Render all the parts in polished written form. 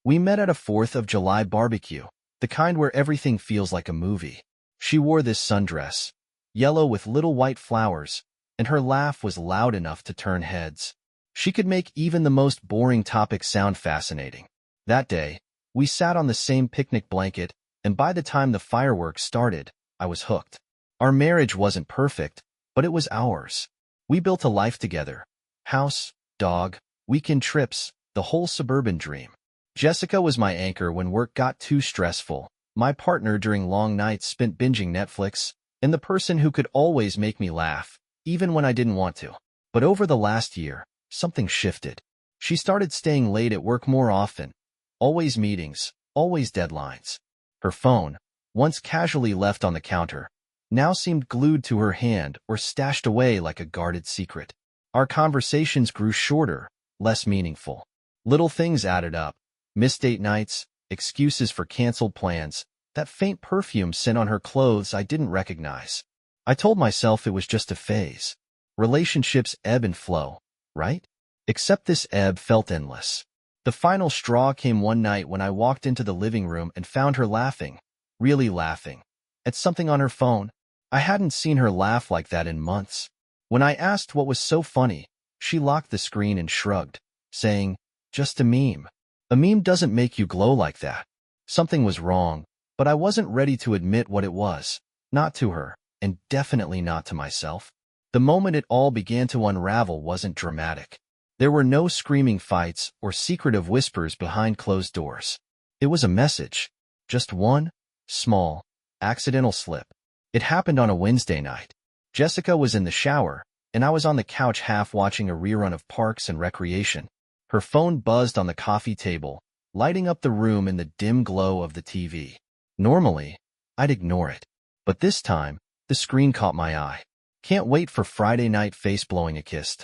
We met at a 4th of July barbecue, the kind where everything feels like a movie. She wore this sundress, yellow with little white flowers, and her laugh was loud enough to turn heads. She could make even the most boring topic sound fascinating. That day, we sat on the same picnic blanket, and by the time the fireworks started, I was hooked. Our marriage wasn't perfect, but it was ours. We built a life together. House, dog, weekend trips, the whole suburban dream. Jessica was my anchor when work got too stressful, my partner during long nights spent binging Netflix, and the person who could always make me laugh, even when I didn't want to. But over the last year, something shifted. She started staying late at work more often. Always meetings, always deadlines. Her phone, once casually left on the counter, now seemed glued to her hand or stashed away like a guarded secret. Our conversations grew shorter, less meaningful. Little things added up. Missed date nights, excuses for canceled plans, that faint perfume scent on her clothes I didn't recognize. I told myself it was just a phase. Relationships ebb and flow, right? Except this ebb felt endless. The final straw came one night when I walked into the living room and found her laughing, really laughing, at something on her phone. I hadn't seen her laugh like that in months. When I asked what was so funny, she locked the screen and shrugged, saying, "Just a meme. A meme doesn't make you glow like that." Something was wrong, but I wasn't ready to admit what it was, not to her, and definitely not to myself. The moment it all began to unravel wasn't dramatic. There were no screaming fights or secretive whispers behind closed doors. It was a message, just one, small, accidental slip. It happened on a Wednesday night. Jessica was in the shower, and I was on the couch half watching a rerun of Parks and Recreation. Her phone buzzed on the coffee table, lighting up the room in the dim glow of the TV. Normally, I'd ignore it. But this time, the screen caught my eye. "Can't wait for Friday night face-blowing a kiss."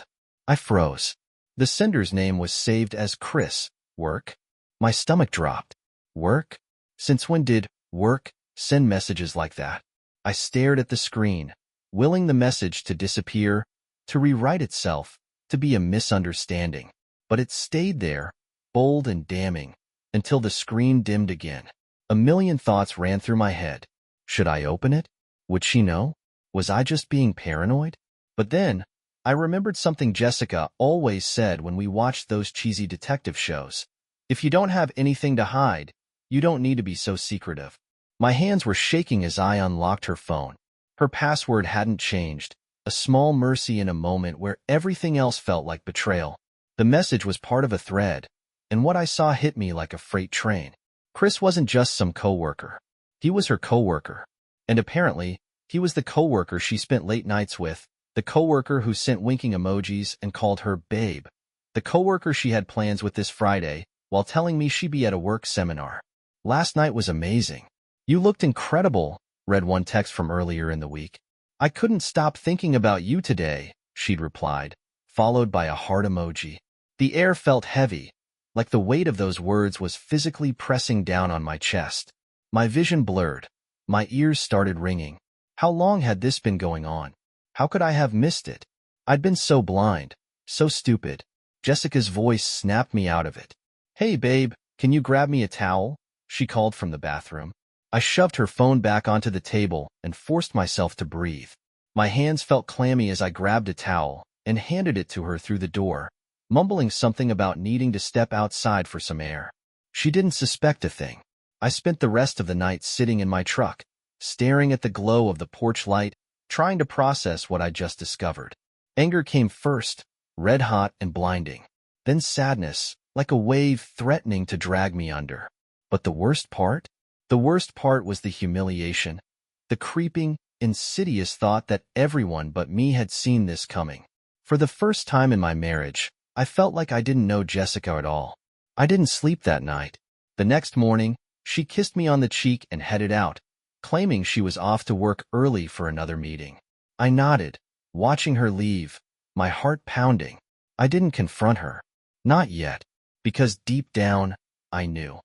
I froze. The sender's name was saved as Chris. Work? My stomach dropped. Work? Since when did work send messages like that? I stared at the screen, willing the message to disappear, to rewrite itself, to be a misunderstanding. But it stayed there, bold and damning, until the screen dimmed again. A million thoughts ran through my head. Should I open it? Would she know? Was I just being paranoid? But then, I remembered something Jessica always said when we watched those cheesy detective shows. If you don't have anything to hide, you don't need to be so secretive. My hands were shaking as I unlocked her phone. Her password hadn't changed, a small mercy in a moment where everything else felt like betrayal. The message was part of a thread, and what I saw hit me like a freight train. Chris wasn't just some coworker. He was her coworker. And apparently, he was the coworker she spent late nights with, the coworker who sent winking emojis and called her babe, the coworker she had plans with this Friday while telling me she'd be at a work seminar. "Last night was amazing. You looked incredible," read one text from earlier in the week. "I couldn't stop thinking about you today," she'd replied, followed by a heart emoji. The air felt heavy, like the weight of those words was physically pressing down on my chest. My vision blurred. My ears started ringing. How long had this been going on? How could I have missed it? I'd been so blind, so stupid. Jessica's voice snapped me out of it. "Hey, babe, can you grab me a towel?" she called from the bathroom. I shoved her phone back onto the table and forced myself to breathe. My hands felt clammy as I grabbed a towel and handed it to her through the door, mumbling something about needing to step outside for some air. She didn't suspect a thing. I spent the rest of the night sitting in my truck, staring at the glow of the porch light, trying to process what I just discovered. Anger came first, red-hot and blinding. Then sadness, like a wave threatening to drag me under. But the worst part? The worst part was the humiliation, the creeping, insidious thought that everyone but me had seen this coming. For the first time in my marriage, I felt like I didn't know Jessica at all. I didn't sleep that night. The next morning, she kissed me on the cheek and headed out, claiming she was off to work early for another meeting. I nodded, watching her leave, my heart pounding. I didn't confront her. Not yet, because deep down, I knew.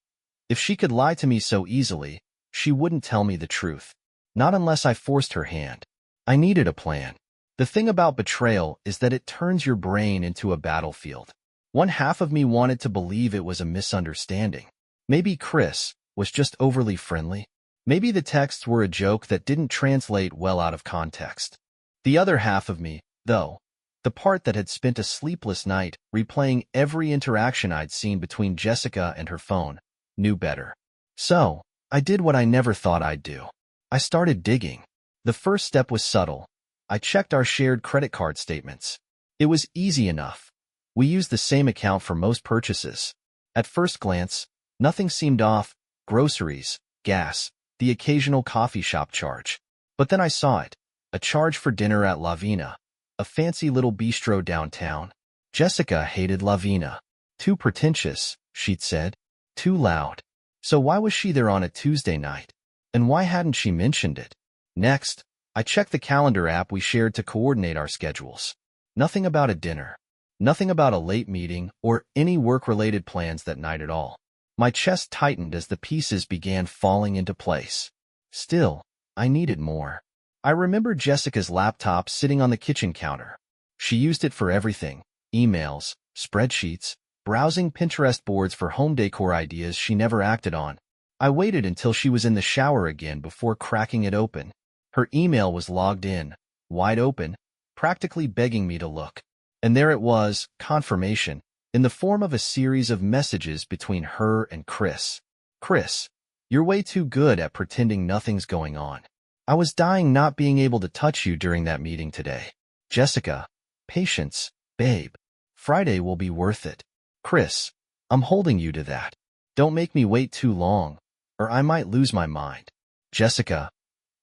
If she could lie to me so easily, she wouldn't tell me the truth. Not unless I forced her hand. I needed a plan. The thing about betrayal is that it turns your brain into a battlefield. One half of me wanted to believe it was a misunderstanding. Maybe Chris was just overly friendly. Maybe the texts were a joke that didn't translate well out of context. The other half of me, though, the part that had spent a sleepless night replaying every interaction I'd seen between Jessica and her phone, knew better. So, I did what I never thought I'd do. I started digging. The first step was subtle. I checked our shared credit card statements. It was easy enough. We used the same account for most purchases. At first glance, nothing seemed off: groceries, gas, the occasional coffee shop charge. But then I saw it. A charge for dinner at La Vina, a fancy little bistro downtown. Jessica hated La Vina. Too pretentious, she'd said. Too loud. So why was she there on a Tuesday night? And why hadn't she mentioned it? Next, I checked the calendar app we shared to coordinate our schedules. Nothing about a dinner. Nothing about a late meeting or any work-related plans that night at all. My chest tightened as the pieces began falling into place. Still, I needed more. I remembered Jessica's laptop sitting on the kitchen counter. She used it for everything: emails, spreadsheets, browsing Pinterest boards for home decor ideas she never acted on. I waited until she was in the shower again before cracking it open. Her email was logged in, wide open, practically begging me to look. And there it was, confirmation, in the form of a series of messages between her and Chris. Chris, you're way too good at pretending nothing's going on. I was dying not being able to touch you during that meeting today. Jessica, patience, babe. Friday will be worth it. Chris, I'm holding you to that. Don't make me wait too long, or I might lose my mind. Jessica,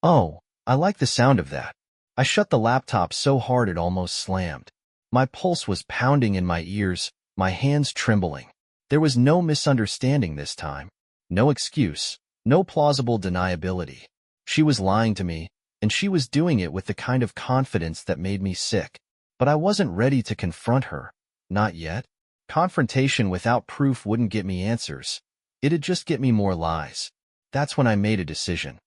oh, I like the sound of that. I shut the laptop so hard it almost slammed. My pulse was pounding in my ears, my hands trembling. There was no misunderstanding this time. No excuse, no plausible deniability. She was lying to me, and she was doing it with the kind of confidence that made me sick. But I wasn't ready to confront her. Not yet. Confrontation without proof wouldn't get me answers. It'd just get me more lies. That's when I made a decision.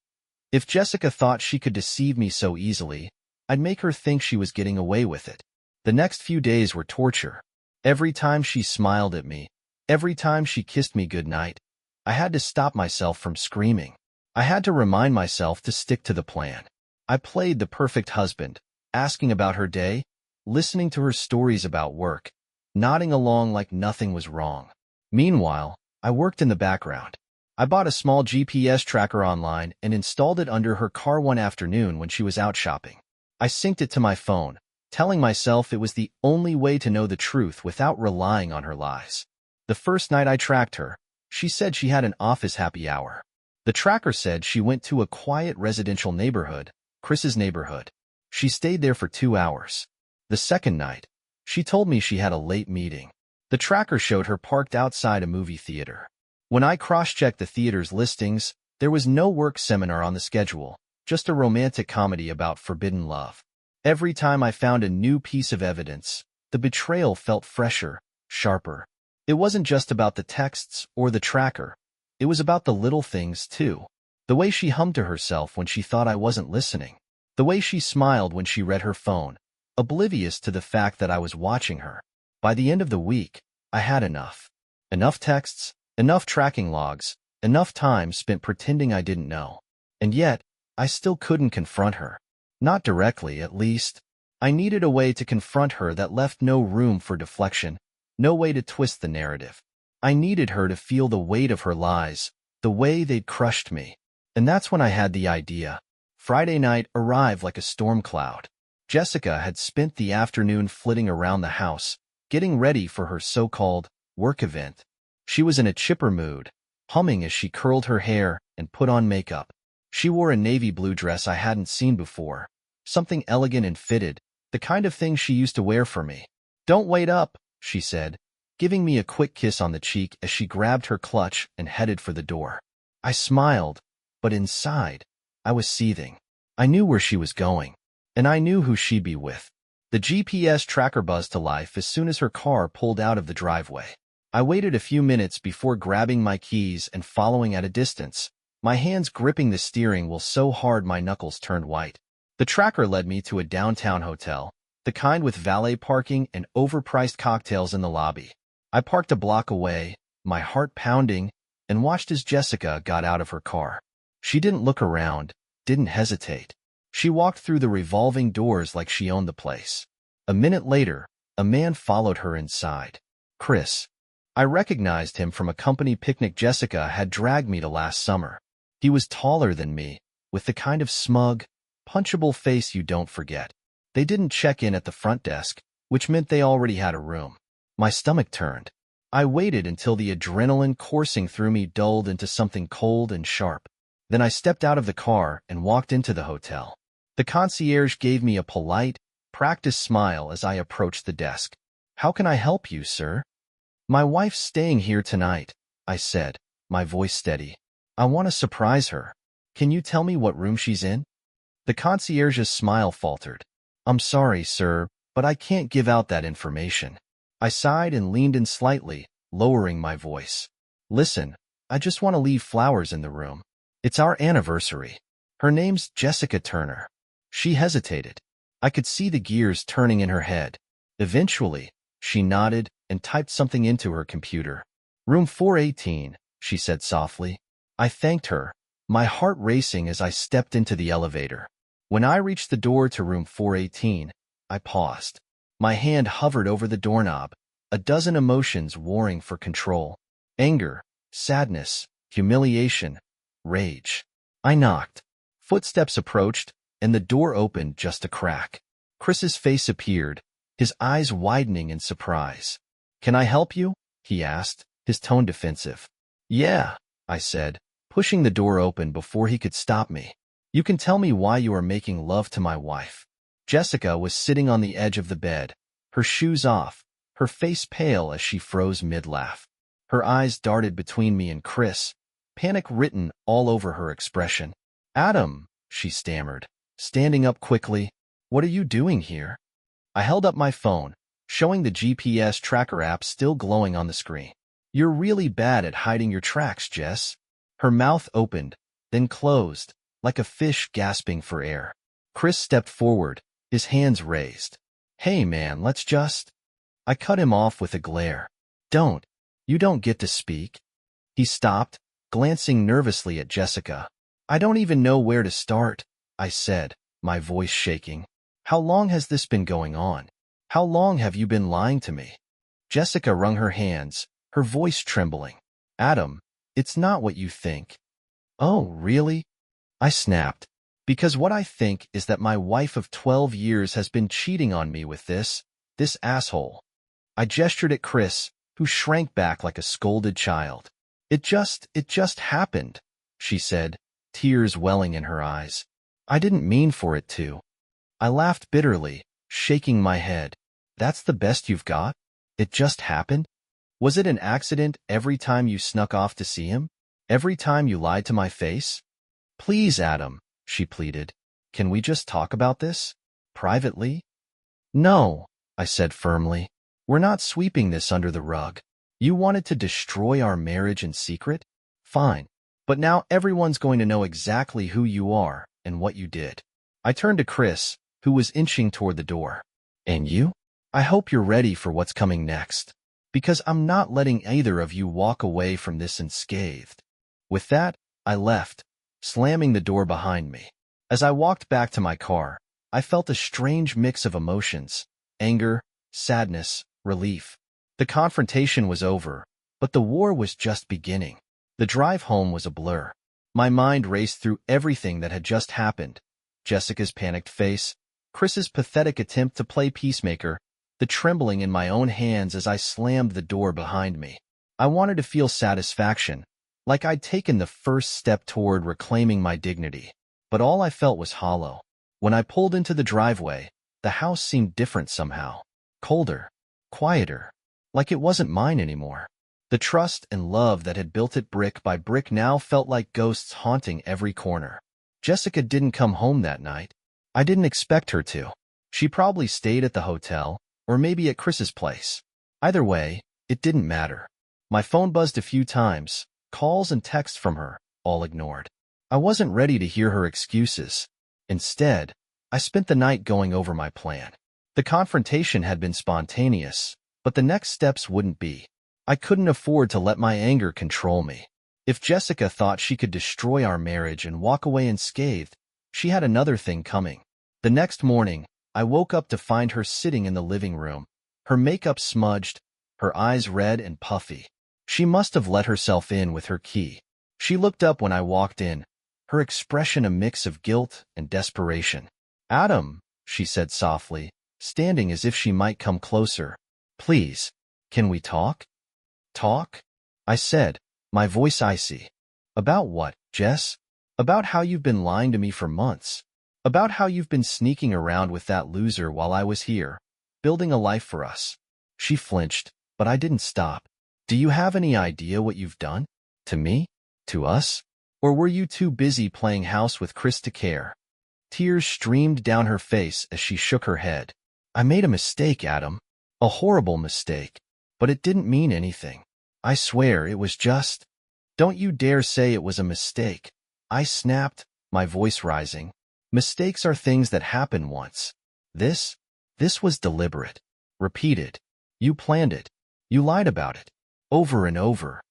If Jessica thought she could deceive me so easily, I'd make her think she was getting away with it. The next few days were torture. Every time she smiled at me, every time she kissed me goodnight, I had to stop myself from screaming. I had to remind myself to stick to the plan. I played the perfect husband, asking about her day, listening to her stories about work, nodding along like nothing was wrong. Meanwhile, I worked in the background. I bought a small GPS tracker online and installed it under her car one afternoon when she was out shopping. I synced it to my phone, telling myself it was the only way to know the truth without relying on her lies. The first night I tracked her, she said she had an office happy hour. The tracker said she went to a quiet residential neighborhood, Chris's neighborhood. She stayed there for 2 hours. The second night, she told me she had a late meeting. The tracker showed her parked outside a movie theater. When I cross-checked the theater's listings, there was no work seminar on the schedule, just a romantic comedy about forbidden love. Every time I found a new piece of evidence, the betrayal felt fresher, sharper. It wasn't just about the texts or the tracker. It was about the little things, too. The way she hummed to herself when she thought I wasn't listening. The way she smiled when she read her phone, oblivious to the fact that I was watching her. By the end of the week, I had enough. Enough texts, enough tracking logs, enough time spent pretending I didn't know. And yet, I still couldn't confront her. Not directly, at least. I needed a way to confront her that left no room for deflection, no way to twist the narrative. I needed her to feel the weight of her lies, the way they'd crushed me. And that's when I had the idea. Friday night arrived like a storm cloud. Jessica had spent the afternoon flitting around the house, getting ready for her so-called work event. She was in a chipper mood, humming as she curled her hair and put on makeup. She wore a navy blue dress I hadn't seen before, something elegant and fitted, the kind of thing she used to wear for me. "Don't wait up," she said, giving me a quick kiss on the cheek as she grabbed her clutch and headed for the door. I smiled, but inside, I was seething. I knew where she was going, and I knew who she'd be with. The GPS tracker buzzed to life as soon as her car pulled out of the driveway. I waited a few minutes before grabbing my keys and following at a distance, my hands gripping the steering wheel so hard my knuckles turned white. The tracker led me to a downtown hotel, the kind with valet parking and overpriced cocktails in the lobby. I parked a block away, my heart pounding, and watched as Jessica got out of her car. She didn't look around, didn't hesitate. She walked through the revolving doors like she owned the place. A minute later, a man followed her inside. Chris. I recognized him from a company picnic Jessica had dragged me to last summer. He was taller than me, with the kind of smug, punchable face you don't forget. They didn't check in at the front desk, which meant they already had a room. My stomach turned. I waited until the adrenaline coursing through me dulled into something cold and sharp. Then I stepped out of the car and walked into the hotel. The concierge gave me a polite, practiced smile as I approached the desk. "How can I help you, sir?" "My wife's staying here tonight," I said, my voice steady. "I want to surprise her. Can you tell me what room she's in?" The concierge's smile faltered. "I'm sorry, sir, but I can't give out that information." I sighed and leaned in slightly, lowering my voice. "Listen, I just want to leave flowers in the room. It's our anniversary. Her name's Jessica Turner." She hesitated. I could see the gears turning in her head. Eventually, she nodded and typed something into her computer. "Room 418, she said softly. I thanked her, my heart racing as I stepped into the elevator. When I reached the door to room 418, I paused. My hand hovered over the doorknob, a dozen emotions warring for control. Anger, sadness, humiliation, rage. I knocked. Footsteps approached, and the door opened just a crack. Chris's face appeared, his eyes widening in surprise. "Can I help you?" he asked, his tone defensive. "Yeah," I said, pushing the door open before he could stop me. "You can tell me why you are making love to my wife." Jessica was sitting on the edge of the bed, her shoes off, her face pale as she froze mid-laugh. Her eyes darted between me and Chris, panic written all over her expression. "Adam," she stammered, standing up quickly, "what are you doing here?" I held up my phone, showing the GPS tracker app still glowing on the screen. "You're really bad at hiding your tracks, Jess." Her mouth opened, then closed, like a fish gasping for air. Chris stepped forward, his hands raised. "Hey man, let's just—" I cut him off with a glare. "Don't. You don't get to speak." He stopped, glancing nervously at Jessica. "I don't even know where to start," I said, my voice shaking. "How long has this been going on? How long have you been lying to me?" Jessica wrung her hands, her voice trembling. "Adam, it's not what you think." "Oh, really?" I snapped. "Because what I think is that my wife of 12 years has been cheating on me with this asshole." I gestured at Chris, who shrank back like a scolded child. It just happened," she said, tears welling in her eyes. "I didn't mean for it to." I laughed bitterly, shaking my head. "That's the best you've got? It just happened? Was it an accident every time you snuck off to see him? Every time you lied to my face?" "Please, Adam," she pleaded. "Can we just talk about this? Privately?" "No," I said firmly. "We're not sweeping this under the rug. You wanted to destroy our marriage in secret? Fine. But now everyone's going to know exactly who you are and what you did." I turned to Chris, who was inching toward the door. "And you? I hope you're ready for what's coming next. Because I'm not letting either of you walk away from this unscathed." With that, I left, slamming the door behind me. As I walked back to my car, I felt a strange mix of emotions: anger, sadness, relief. The confrontation was over, but the war was just beginning. The drive home was a blur. My mind raced through everything that had just happened: Jessica's panicked face, Chris's pathetic attempt to play peacemaker, the trembling in my own hands as I slammed the door behind me. I wanted to feel satisfaction, like I'd taken the first step toward reclaiming my dignity. But all I felt was hollow. When I pulled into the driveway, the house seemed different somehow. Colder, quieter, like it wasn't mine anymore. The trust and love that had built it brick by brick now felt like ghosts haunting every corner. Jessica didn't come home that night. I didn't expect her to. She probably stayed at the hotel, or maybe at Chris's place. Either way, it didn't matter. My phone buzzed a few times, calls and texts from her, all ignored. I wasn't ready to hear her excuses. Instead, I spent the night going over my plan. The confrontation had been spontaneous, but the next steps wouldn't be. I couldn't afford to let my anger control me. If Jessica thought she could destroy our marriage and walk away unscathed, she had another thing coming. The next morning, I woke up to find her sitting in the living room, her makeup smudged, her eyes red and puffy. She must have let herself in with her key. She looked up when I walked in, her expression a mix of guilt and desperation. "Adam," she said softly, standing as if she might come closer. "Please, can we talk?" "Talk?" I said, my voice icy. "About what, Jess?" "About how you've been lying to me for months. About how you've been sneaking around with that loser while I was here, building a life for us." She flinched, but I didn't stop. "Do you have any idea what you've done? To me? To us? Or were you too busy playing house with Chris to care?" Tears streamed down her face as she shook her head. "I made a mistake, Adam. A horrible mistake. But it didn't mean anything. I swear it was just—" "Don't you dare say it was a mistake," I snapped, my voice rising. "Mistakes are things that happen once. This was deliberate. Repeated. You planned it. You lied about it. Over and over."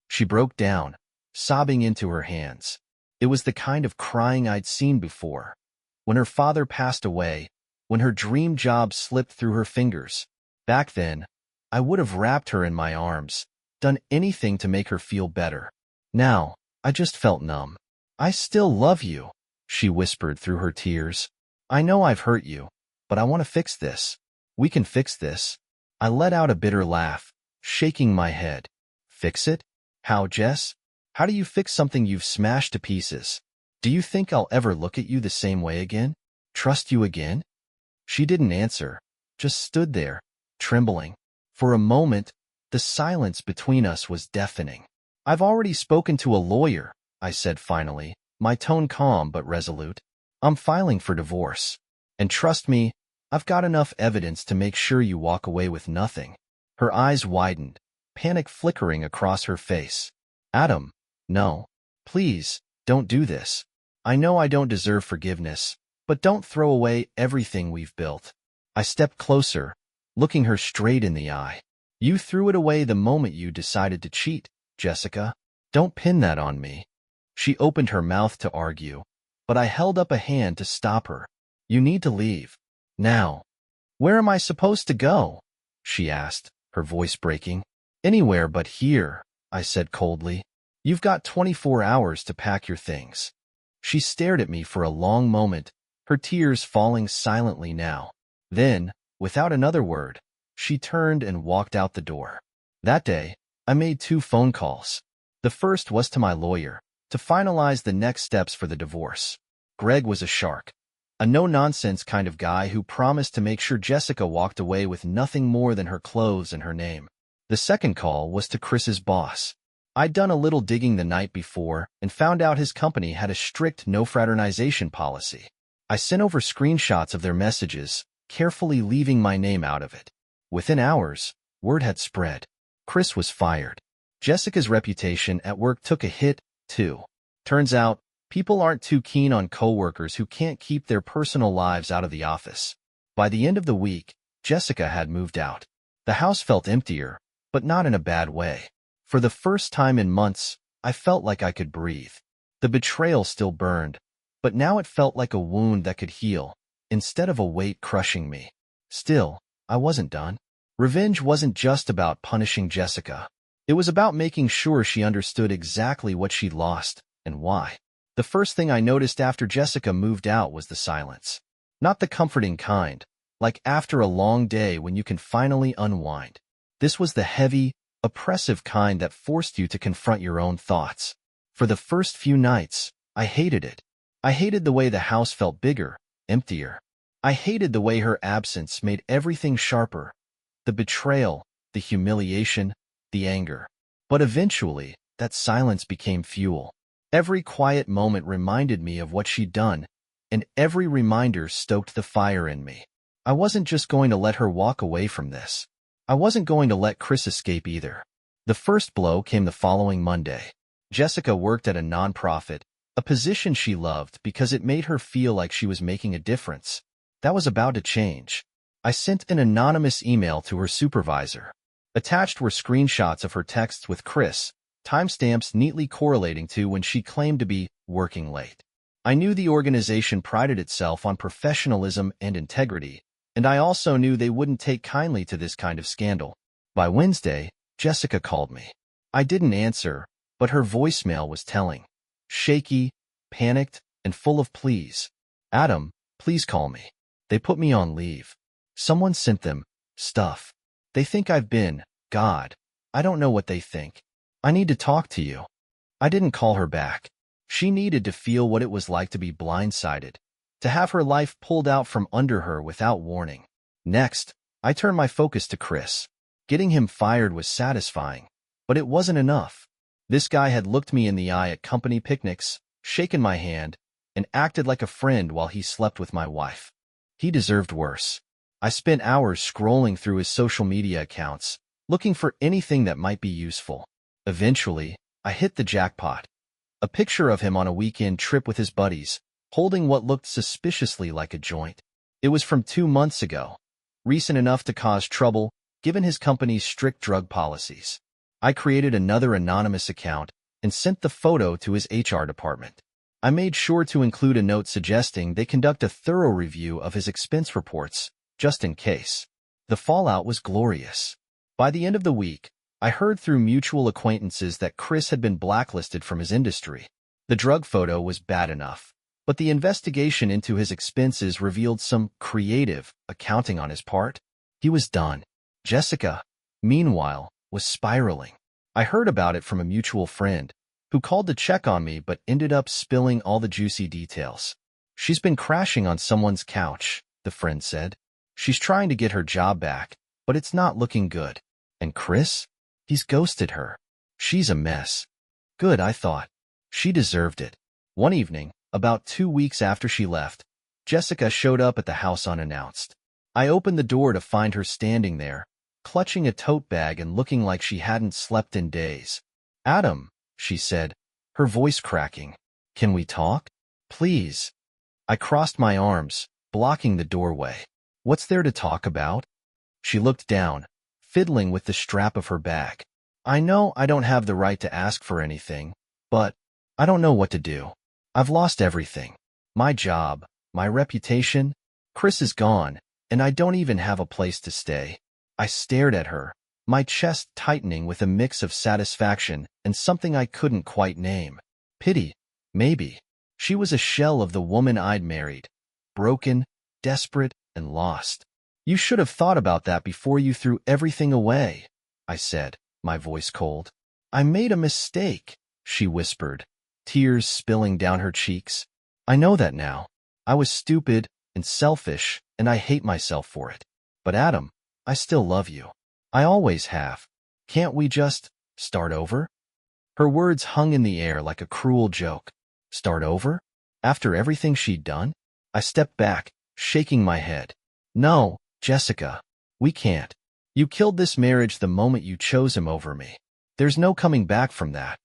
She broke down, sobbing into her hands. It was the kind of crying I'd seen before. When her father passed away, when her dream job slipped through her fingers. Back then, I would have wrapped her in my arms, done anything to make her feel better. Now, I just felt numb. "I still love you," she whispered through her tears. "I know I've hurt you, but I want to fix this. We can fix this." I let out a bitter laugh, shaking my head. "Fix it? How, Jess? How do you fix something you've smashed to pieces? Do you think I'll ever look at you the same way again? Trust you again?" She didn't answer, just stood there, trembling. For a moment, the silence between us was deafening. "I've already spoken to a lawyer," I said finally, my tone calm but resolute. "I'm filing for divorce. And trust me, I've got enough evidence to make sure you walk away with nothing." Her eyes widened, panic flickering across her face. "Adam, no. Please, don't do this. I know I don't deserve forgiveness, but don't throw away everything we've built." I stepped closer, looking her straight in the eye. "You threw it away the moment you decided to cheat, Jessica. Don't pin that on me." She opened her mouth to argue, but I held up a hand to stop her. "You need to leave. Now." "Where am I supposed to go?" she asked, her voice breaking. "Anywhere but here," I said coldly. "You've got 24 hours to pack your things." She stared at me for a long moment, her tears falling silently now. Then, without another word, she turned and walked out the door. That day, I made 2 phone calls. The first was to my lawyer, to finalize the next steps for the divorce. Greg was a shark, a no-nonsense kind of guy who promised to make sure Jessica walked away with nothing more than her clothes and her name. The second call was to Chris's boss. I'd done a little digging the night before and found out his company had a strict no-fraternization policy. I sent over screenshots of their messages, carefully leaving my name out of it. Within hours, word had spread. Chris was fired. Jessica's reputation at work took a hit, too. Turns out, people aren't too keen on coworkers who can't keep their personal lives out of the office. By the end of the week, Jessica had moved out. The house felt emptier, but not in a bad way. For the first time in months, I felt like I could breathe. The betrayal still burned, but now it felt like a wound that could heal, instead of a weight crushing me. Still, I wasn't done. Revenge wasn't just about punishing Jessica. It was about making sure she understood exactly what she'd lost and why. The first thing I noticed after Jessica moved out was the silence. Not the comforting kind, like after a long day when you can finally unwind. This was the heavy, oppressive kind that forced you to confront your own thoughts. For the first few nights, I hated it. I hated the way the house felt bigger, emptier. I hated the way her absence made everything sharper. The betrayal, the humiliation, the anger. But eventually, that silence became fuel. Every quiet moment reminded me of what she'd done, and every reminder stoked the fire in me. I wasn't just going to let her walk away from this. I wasn't going to let Chris escape either. The first blow came the following Monday. Jessica worked at a nonprofit, a position she loved because it made her feel like she was making a difference. That was about to change. I sent an anonymous email to her supervisor. Attached were screenshots of her texts with Chris, timestamps neatly correlating to when she claimed to be working late. I knew the organization prided itself on professionalism and integrity, and I also knew they wouldn't take kindly to this kind of scandal. By Wednesday, Jessica called me. I didn't answer, but her voicemail was telling. Shaky, panicked, and full of pleas. Adam, please call me. They put me on leave. Someone sent them stuff. They think I've been, God. I don't know what they think. I need to talk to you. I didn't call her back. She needed to feel what it was like to be blindsided, to have her life pulled out from under her without warning. Next, I turned my focus to Chris. Getting him fired was satisfying, but it wasn't enough. This guy had looked me in the eye at company picnics, shaken my hand, and acted like a friend while he slept with my wife. He deserved worse. I spent hours scrolling through his social media accounts, looking for anything that might be useful. Eventually, I hit the jackpot. A picture of him on a weekend trip with his buddies, holding what looked suspiciously like a joint. It was from 2 months ago, recent enough to cause trouble, given his company's strict drug policies. I created another anonymous account and sent the photo to his HR department. I made sure to include a note suggesting they conduct a thorough review of his expense reports, just in case. The fallout was glorious. By the end of the week, I heard through mutual acquaintances that Chris had been blacklisted from his industry. The drug photo was bad enough, but the investigation into his expenses revealed some creative accounting on his part. He was done. Jessica, meanwhile, was spiraling. I heard about it from a mutual friend, who called to check on me but ended up spilling all the juicy details. She's been crashing on someone's couch, the friend said. She's trying to get her job back, but it's not looking good. And Chris? He's ghosted her. She's a mess. Good, I thought. She deserved it. One evening, about 2 weeks after she left, Jessica showed up at the house unannounced. I opened the door to find her standing there, clutching a tote bag and looking like she hadn't slept in days. Adam, she said, her voice cracking. Can we talk? Please. I crossed my arms, blocking the doorway. What's there to talk about? She looked down, fiddling with the strap of her bag. I know I don't have the right to ask for anything, but I don't know what to do. I've lost everything. My job, my reputation. Chris is gone, and I don't even have a place to stay. I stared at her, my chest tightening with a mix of satisfaction and something I couldn't quite name. Pity, maybe. She was a shell of the woman I'd married. Broken, desperate, and lost. You should have thought about that before you threw everything away, I said, my voice cold. I made a mistake, she whispered, tears spilling down her cheeks. I know that now. I was stupid and selfish, and I hate myself for it. But Adam, I still love you. I always have. Can't we just start over? Her words hung in the air like a cruel joke. Start over? After everything she'd done? I stepped back, shaking my head. No, Jessica, we can't. You killed this marriage the moment you chose him over me. There's no coming back from that.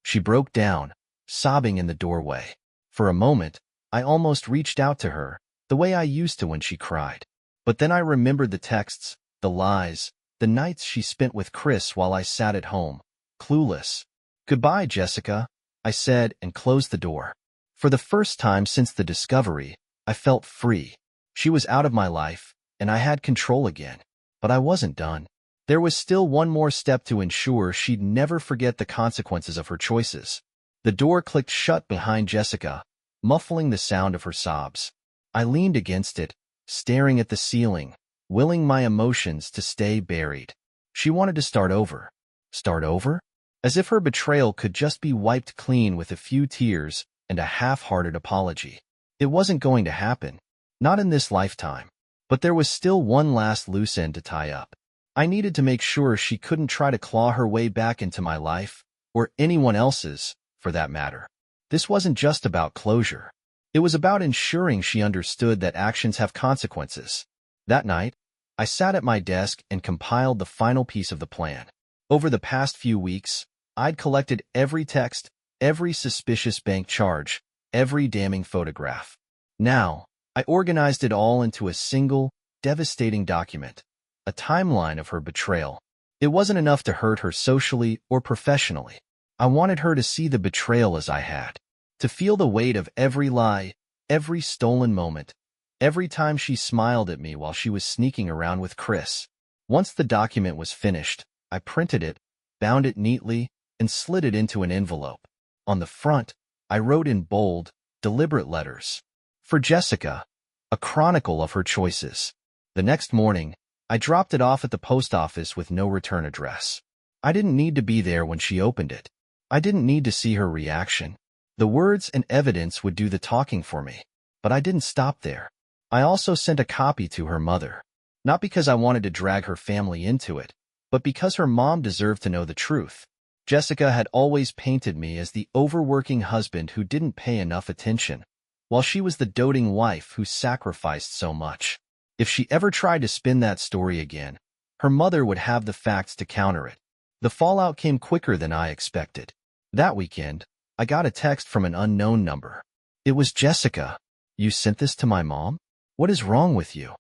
She broke down, sobbing in the doorway. For a moment, I almost reached out to her, the way I used to when she cried. But then I remembered the texts, the lies, the nights she spent with Chris while I sat at home, clueless. Goodbye, Jessica, I said and closed the door. For the first time since the discovery, I felt free. She was out of my life, and I had control again. But I wasn't done. There was still one more step to ensure she'd never forget the consequences of her choices. The door clicked shut behind Jessica, muffling the sound of her sobs. I leaned against it, staring at the ceiling, willing my emotions to stay buried. She wanted to start over. Start over? As if her betrayal could just be wiped clean with a few tears and a half-hearted apology. It wasn't going to happen. Not in this lifetime. But there was still one last loose end to tie up. I needed to make sure she couldn't try to claw her way back into my life, or anyone else's, for that matter. This wasn't just about closure. It was about ensuring she understood that actions have consequences. That night, I sat at my desk and compiled the final piece of the plan. Over the past few weeks, I'd collected every text, every suspicious bank charge, every damning photograph. Now, I organized it all into a single, devastating document, a timeline of her betrayal. It wasn't enough to hurt her socially or professionally. I wanted her to see the betrayal as I had, to feel the weight of every lie, every stolen moment, every time she smiled at me while she was sneaking around with Chris. Once the document was finished, I printed it, bound it neatly, and slid it into an envelope. On the front, I wrote in bold, deliberate letters, "For Jessica," a chronicle of her choices. The next morning, I dropped it off at the post office with no return address. I didn't need to be there when she opened it. I didn't need to see her reaction. The words and evidence would do the talking for me. But I didn't stop there. I also sent a copy to her mother. Not because I wanted to drag her family into it, but because her mom deserved to know the truth. Jessica had always painted me as the overworking husband who didn't pay enough attention, while she was the doting wife who sacrificed so much. If she ever tried to spin that story again, her mother would have the facts to counter it. The fallout came quicker than I expected. That weekend, I got a text from an unknown number. It was Jessica. "You sent this to my mom? What is wrong with you?"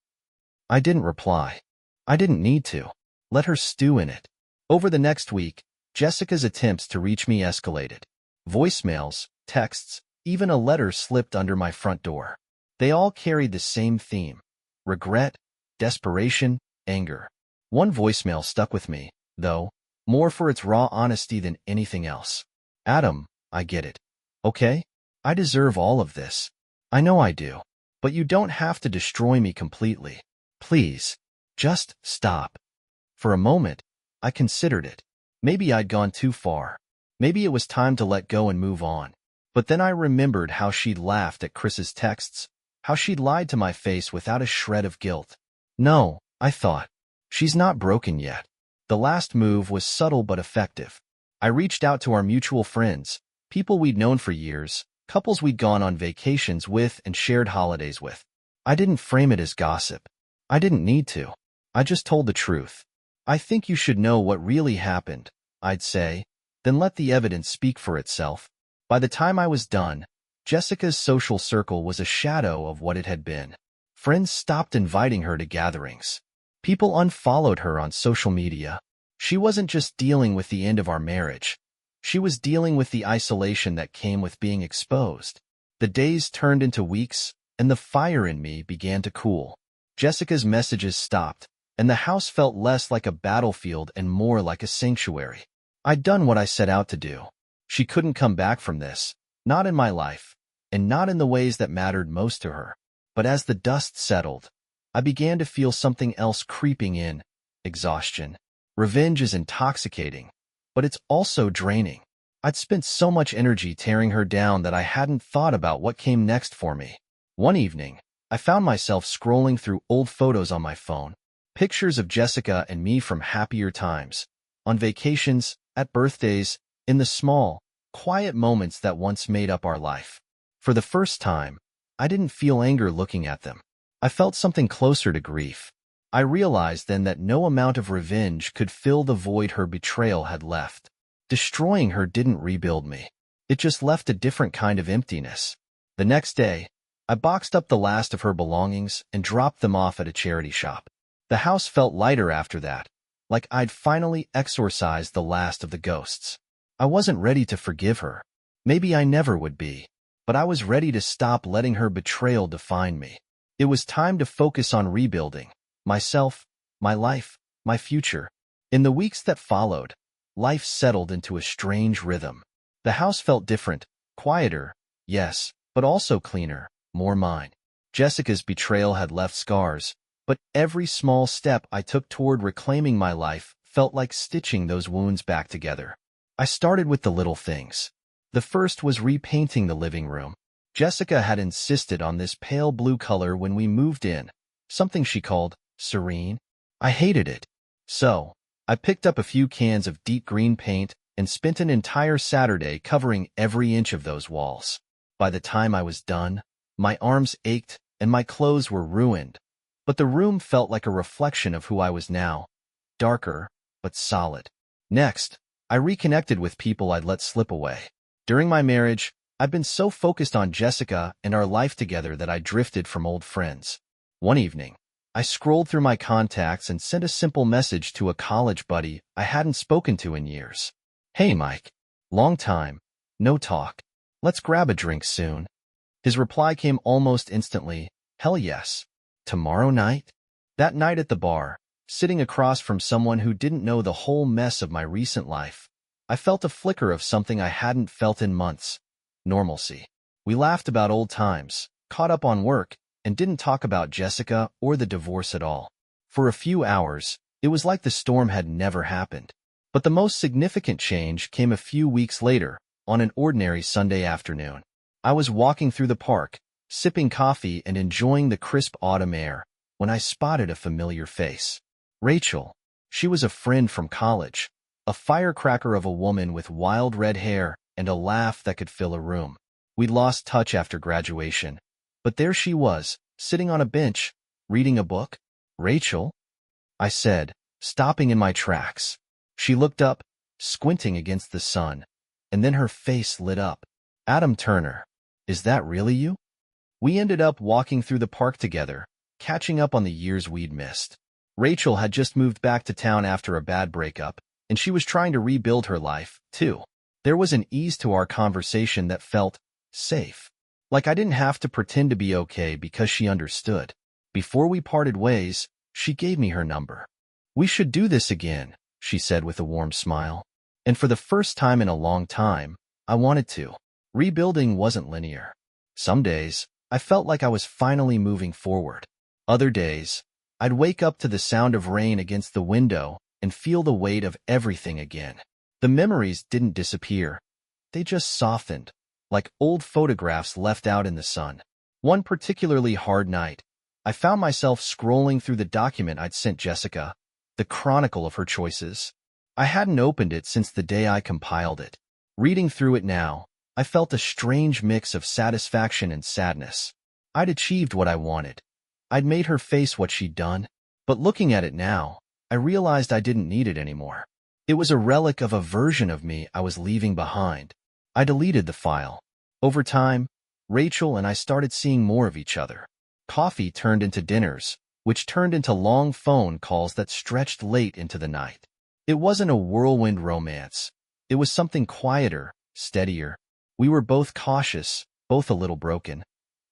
I didn't reply. I didn't need to. Let her stew in it. Over the next week, Jessica's attempts to reach me escalated. Voicemails, texts, even a letter slipped under my front door. They all carried the same theme: regret, desperation, anger. One voicemail stuck with me, though, more for its raw honesty than anything else. "Adam, I get it. Okay? I deserve all of this. I know I do. But you don't have to destroy me completely. Please, just stop." For a moment, I considered it. Maybe I'd gone too far. Maybe it was time to let go and move on. But then I remembered how she'd laughed at Chris's texts, how she'd lied to my face without a shred of guilt. No, I thought. She's not broken yet. The last move was subtle but effective. I reached out to our mutual friends, people we'd known for years, couples we'd gone on vacations with and shared holidays with. I didn't frame it as gossip. I didn't need to. I just told the truth. "I think you should know what really happened," I'd say, then let the evidence speak for itself. By the time I was done, Jessica's social circle was a shadow of what it had been. Friends stopped inviting her to gatherings. People unfollowed her on social media. She wasn't just dealing with the end of our marriage. She was dealing with the isolation that came with being exposed. The days turned into weeks, and the fire in me began to cool. Jessica's messages stopped, and the house felt less like a battlefield and more like a sanctuary. I'd done what I set out to do. She couldn't come back from this, not in my life, and not in the ways that mattered most to her. But as the dust settled, I began to feel something else creeping in: exhaustion. Revenge is intoxicating, but it's also draining. I'd spent so much energy tearing her down that I hadn't thought about what came next for me. One evening, I found myself scrolling through old photos on my phone, pictures of Jessica and me from happier times, on vacations, at birthdays, in the small, quiet moments that once made up our life. For the first time, I didn't feel anger looking at them. I felt something closer to grief. I realized then that no amount of revenge could fill the void her betrayal had left. Destroying her didn't rebuild me. It just left a different kind of emptiness. The next day, I boxed up the last of her belongings and dropped them off at a charity shop. The house felt lighter after that, like I'd finally exorcised the last of the ghosts. I wasn't ready to forgive her. Maybe I never would be. But I was ready to stop letting her betrayal define me. It was time to focus on rebuilding myself, my life, my future. In the weeks that followed, life settled into a strange rhythm. The house felt different, quieter, yes, but also cleaner, more mine. Jessica's betrayal had left scars, but every small step I took toward reclaiming my life felt like stitching those wounds back together. I started with the little things. The first was repainting the living room. Jessica had insisted on this pale blue color when we moved in, something she called serene. I hated it. So, I picked up a few cans of deep green paint and spent an entire Saturday covering every inch of those walls. By the time I was done, my arms ached and my clothes were ruined, but the room felt like a reflection of who I was now, darker, but solid. Next, I reconnected with people I'd let slip away. During my marriage, I've been so focused on Jessica and our life together that I drifted from old friends. One evening, I scrolled through my contacts and sent a simple message to a college buddy I hadn't spoken to in years. "Hey, Mike. Long time. No talk. Let's grab a drink soon. His reply came almost instantly. Hell yes. Tomorrow night? That night at the bar, sitting across from someone who didn't know the whole mess of my recent life, I felt a flicker of something I hadn't felt in months. Normalcy. We laughed about old times, caught up on work, and didn't talk about Jessica or the divorce at all. For a few hours, it was like the storm had never happened. But the most significant change came a few weeks later, on an ordinary Sunday afternoon. I was walking through the park, sipping coffee and enjoying the crisp autumn air, when I spotted a familiar face. Rachel. She was a friend from college, a firecracker of a woman with wild red hair and a laugh that could fill a room. We'd lost touch after graduation, but there she was, sitting on a bench, reading a book. Rachel? I said, stopping in my tracks. She looked up, squinting against the sun, and then her face lit up. Adam Turner. Is that really you? We ended up walking through the park together, catching up on the years we'd missed. Rachel had just moved back to town after a bad breakup, and she was trying to rebuild her life, too. There was an ease to our conversation that felt safe. Like I didn't have to pretend to be okay because she understood. Before we parted ways, she gave me her number. We should do this again, she said with a warm smile. And for the first time in a long time, I wanted to. Rebuilding wasn't linear. Some days, I felt like I was finally moving forward. Other days, I'd wake up to the sound of rain against the window and feel the weight of everything again. The memories didn't disappear. They just softened, like old photographs left out in the sun. One particularly hard night, I found myself scrolling through the document I'd sent Jessica, the chronicle of her choices. I hadn't opened it since the day I compiled it. Reading through it now, I felt a strange mix of satisfaction and sadness. I'd achieved what I wanted. I'd made her face what she'd done. But looking at it now, I realized I didn't need it anymore. It was a relic of a version of me I was leaving behind. I deleted the file. Over time, Rachel and I started seeing more of each other. Coffee turned into dinners, which turned into long phone calls that stretched late into the night. It wasn't a whirlwind romance. It was something quieter, steadier. We were both cautious, both a little broken.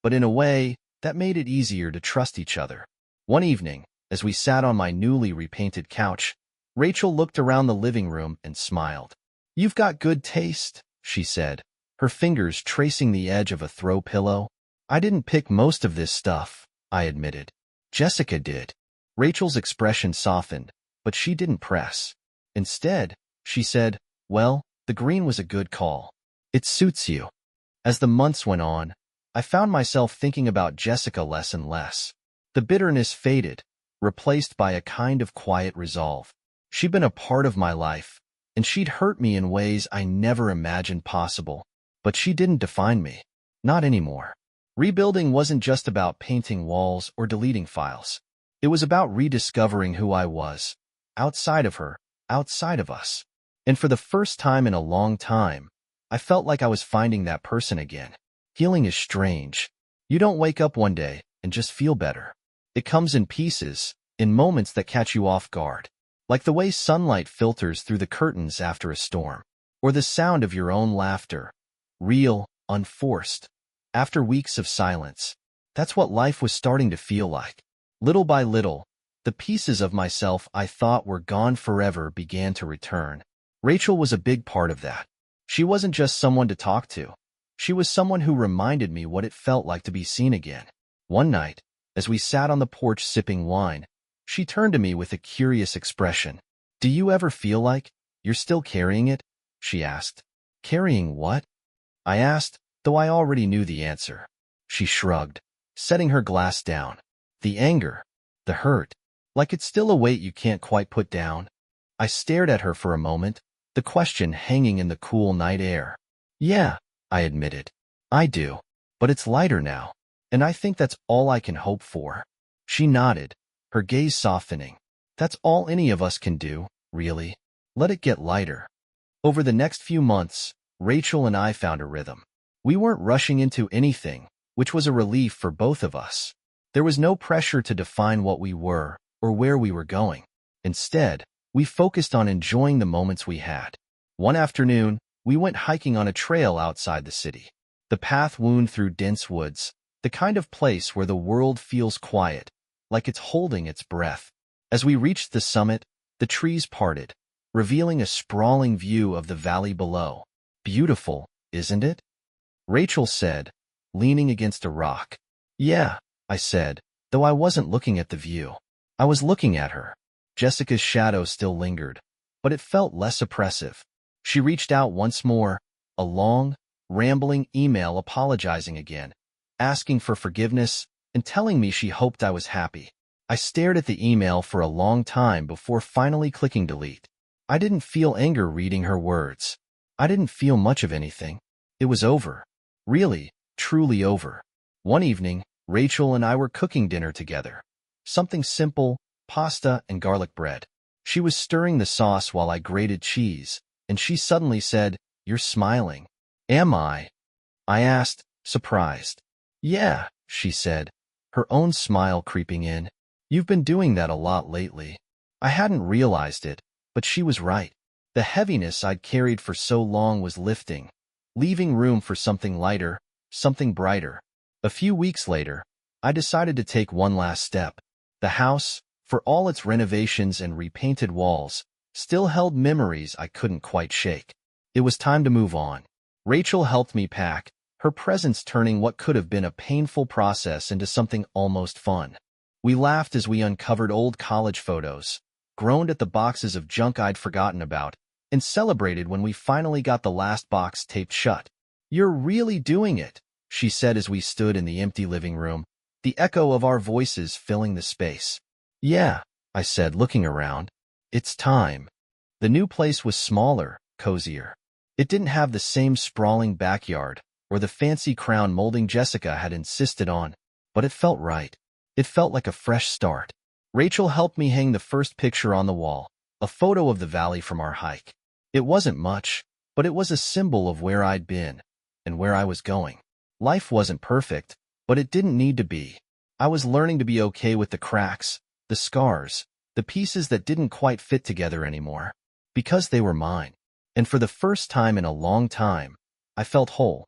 But in a way, that made it easier to trust each other. One evening, as we sat on my newly repainted couch, Rachel looked around the living room and smiled. "You've got good taste," she said, her fingers tracing the edge of a throw pillow. "I didn't pick most of this stuff," I admitted. "Jessica did." Rachel's expression softened, but she didn't press. Instead, she said, "Well, the green was a good call. It suits you." As the months went on, I found myself thinking about Jessica less and less. The bitterness faded, replaced by a kind of quiet resolve. She'd been a part of my life, and she'd hurt me in ways I never imagined possible. But she didn't define me. Not anymore. Rebuilding wasn't just about painting walls or deleting files. It was about rediscovering who I was, outside of her, outside of us. And for the first time in a long time, I felt like I was finding that person again. Healing is strange. You don't wake up one day and just feel better. It comes in pieces, in moments that catch you off guard. Like the way sunlight filters through the curtains after a storm. Or the sound of your own laughter. Real, unforced. After weeks of silence. That's what life was starting to feel like. Little by little, the pieces of myself I thought were gone forever began to return. Rachel was a big part of that. She wasn't just someone to talk to. She was someone who reminded me what it felt like to be seen again. One night, as we sat on the porch sipping wine, she turned to me with a curious expression. "Do you ever feel like you're still carrying it?" she asked. "Carrying what?" I asked, though I already knew the answer. She shrugged, setting her glass down. "The anger, the hurt, like it's still a weight you can't quite put down." I stared at her for a moment, the question hanging in the cool night air. "Yeah," I admitted. "I do. But it's lighter now, and I think that's all I can hope for." She nodded, her gaze softening. "That's all any of us can do, really. Let it get lighter." Over the next few months, Rachel and I found a rhythm. We weren't rushing into anything, which was a relief for both of us. There was no pressure to define what we were or where we were going. Instead, we focused on enjoying the moments we had. One afternoon, We went hiking on a trail outside the city. The path wound through dense woods, the kind of place where the world feels quiet, like it's holding its breath. As we reached the summit, the trees parted, revealing a sprawling view of the valley below. Beautiful, isn't it? Rachel said, leaning against a rock. Yeah, I said, though I wasn't looking at the view. I was looking at her. Jessica's shadow still lingered, but it felt less oppressive. She reached out once more, a long, rambling email apologizing again, asking for forgiveness and telling me she hoped I was happy. I stared at the email for a long time before finally clicking delete. I didn't feel anger reading her words. I didn't feel much of anything. It was over. Really, truly over. One evening, Rachel and I were cooking dinner together. Something simple, pasta and garlic bread. She was stirring the sauce while I grated cheese, and she suddenly said, "You're smiling." "Am I?" I asked, surprised. "Yeah," she said, her own smile creeping in. "You've been doing that a lot lately." I hadn't realized it, but she was right. The heaviness I'd carried for so long was lifting, leaving room for something lighter, something brighter. A few weeks later, I decided to take one last step. The house, for all its renovations and repainted walls, still held memories I couldn't quite shake. It was time to move on. Rachel helped me pack, her presence turning what could have been a painful process into something almost fun. We laughed as we uncovered old college photos, groaned at the boxes of junk I'd forgotten about, and celebrated when we finally got the last box taped shut. "You're really doing it," she said as we stood in the empty living room, the echo of our voices filling the space. "Yeah," I said, looking around. "It's time." The new place was smaller, cozier. It didn't have the same sprawling backyard or the fancy crown molding Jessica had insisted on, but it felt right. It felt like a fresh start. Rachel helped me hang the first picture on the wall, a photo of the valley from our hike. It wasn't much, but it was a symbol of where I'd been and where I was going. Life wasn't perfect, but it didn't need to be. I was learning to be okay with the cracks, the scars, the pieces that didn't quite fit together anymore, because they were mine. And for the first time in a long time, I felt whole.